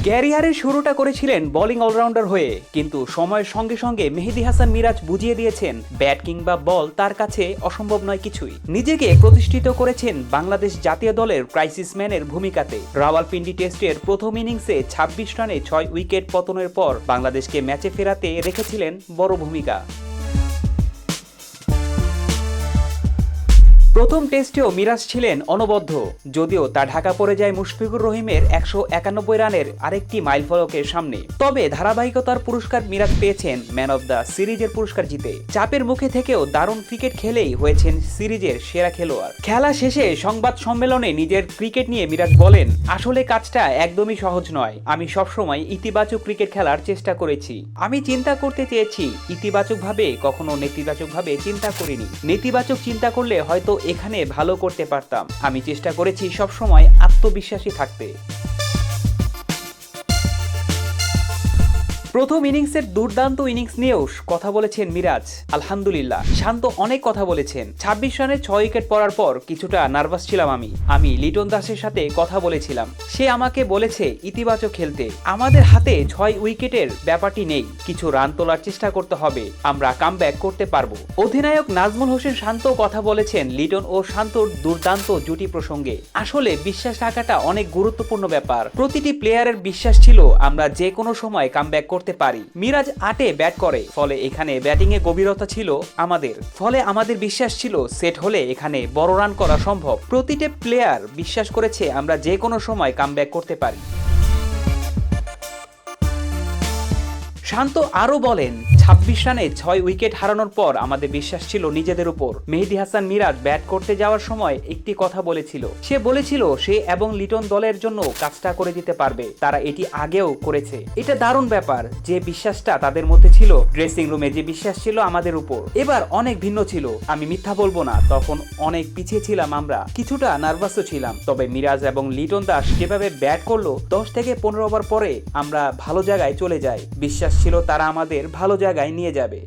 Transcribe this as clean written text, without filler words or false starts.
ক্যারিয়ারের শুরুটা করেছিলেন বোলিং অলরাউন্ডার হয়ে, কিন্তু সময়ের সঙ্গে সঙ্গে মেহেদী হাসান মিরাজ বুঝিয়ে দিয়েছেন ব্যাট কিংবা বল তার কাছে অসম্ভব নয় কিছুই। নিজেকে প্রতিষ্ঠিত করেছেন বাংলাদেশ জাতীয় দলের ক্রাইসিস ম্যানের ভূমিকাতে। রাওয়ালপিন্ডি টেস্টের প্রথম ইনিংসে ২৬ রানে ৬ উইকেট পতনের পর বাংলাদেশকে ম্যাচে ফেরাতে রেখেছিলেন বড় ভূমিকা। প্রথম টেস্টেও মিরাজ ছিলেন অনবদ্য, যদিও তা ঢাকা পড়ে যায় মুশফিকুর রহিমের ১৯১ রানের আরেকটি মাইলফলকের সামনে। তবে ধারাবাহিকতার পুরস্কার মিরাজ পেয়েছেন ম্যান অব দ্য সিরিজের পুরস্কার জিতে। চাপের মুখে থেকেও দারুণ ক্রিকেট খেলেই হয়েছেন সিরিজের সেরা খেলোয়াড়। খেলা শেষে সংবাদ সম্মেলনে নিজের ক্রিকেট নিয়ে মিরাজ বলেন, আসলে কাজটা একদমই সহজ নয়। আমি সবসময় ইতিবাচক ক্রিকেট খেলার চেষ্টা করেছি। আমি চিন্তা করতে চেয়েছি ইতিবাচকভাবে, কখনো নেতিবাচকভাবে চিন্তা করিনি। নেতিবাচক চিন্তা করলে হয়তো এখানে ভালো করতে পারতাম। আমি চেষ্টা করেছি সবসময় আত্মবিশ্বাসী থাকতে। প্রথম ইনিংসের দুর্দান্ত ইনিংস নিয়েও কথা বলেছেন মিরাজ। আলহামদুলিল্লাহ, শান্ত অনেক কথা বলেছেন। ২৬ রানে ৬ উইকেট পড়ার পর কিছুটা নার্ভাস ছিলাম। আমি লিটন দাসের সাথে কথা বলেছিলাম। সে আমাকে বলেছে ইতিবাচক খেলতে। আমাদের হাতে ৬ উইকেটের ব্যাপারটি নেই, কিছু রান তোলার চেষ্টা করতে হবে, আমরা কামব্যাক করতে পারবো। অধিনায়ক নাজমুল হোসেন শান্ত কথা বলেছেন লিটন ও শান্তর দুর্দান্ত জুটি প্রসঙ্গে। আসলে বিশ্বাস রাখাটা অনেক গুরুত্বপূর্ণ ব্যাপার। প্রতিটি প্লেয়ারের বিশ্বাস ছিল আমরা যে কোনো সময় কামব্যাক করতে পারি। মিরাজ ৮-এ ব্যাট করে, ফলে এখানে ব্যাটিং এ গভীরতা ছিল আমাদের বিশ্বাস ছিল সেট হলে এখানে বড় রান করা সম্ভব। প্রতিটি প্লেয়ার বিশ্বাস করেছে আমরা যে কোনো সময় কামব্যাক করতে পারি। শান্ত আরও বলেন, ২৬ রানে ৬ উইকেট হারানোর পর আমাদের বিশ্বাস ছিল নিজেদের উপর। মেহেদী হাসান মিরাজ ব্যাট করতে যাওয়ার সময় একটি কথা বলেছিল। সে বলেছিল সে এবং লিটন দলের জন্য কাজটা করে দিতে পারবে। তারা এটি আগেও করেছে। এটা দারুণ ব্যাপার, যে বিশ্বাসটা তাদের মধ্যে ছিল, ড্রেসিং রুমে যে বিশ্বাস ছিল আমাদের উপর, এবার অনেক ভিন্ন ছিল। আমি মিথ্যা বলবো না, তখন অনেক পিছিয়ে ছিলাম, আমরা কিছুটা নার্ভাসও ছিলাম। তবে মিরাজ এবং লিটন দাস যেভাবে ব্যাট করলো, ১০ থেকে ১৫ ওভার পরে আমরা ভালো জায়গায় চলে যাই। বিশ্বাস ছিল তারা আমাদের ভালো জায়গায় নিয়ে যাবে।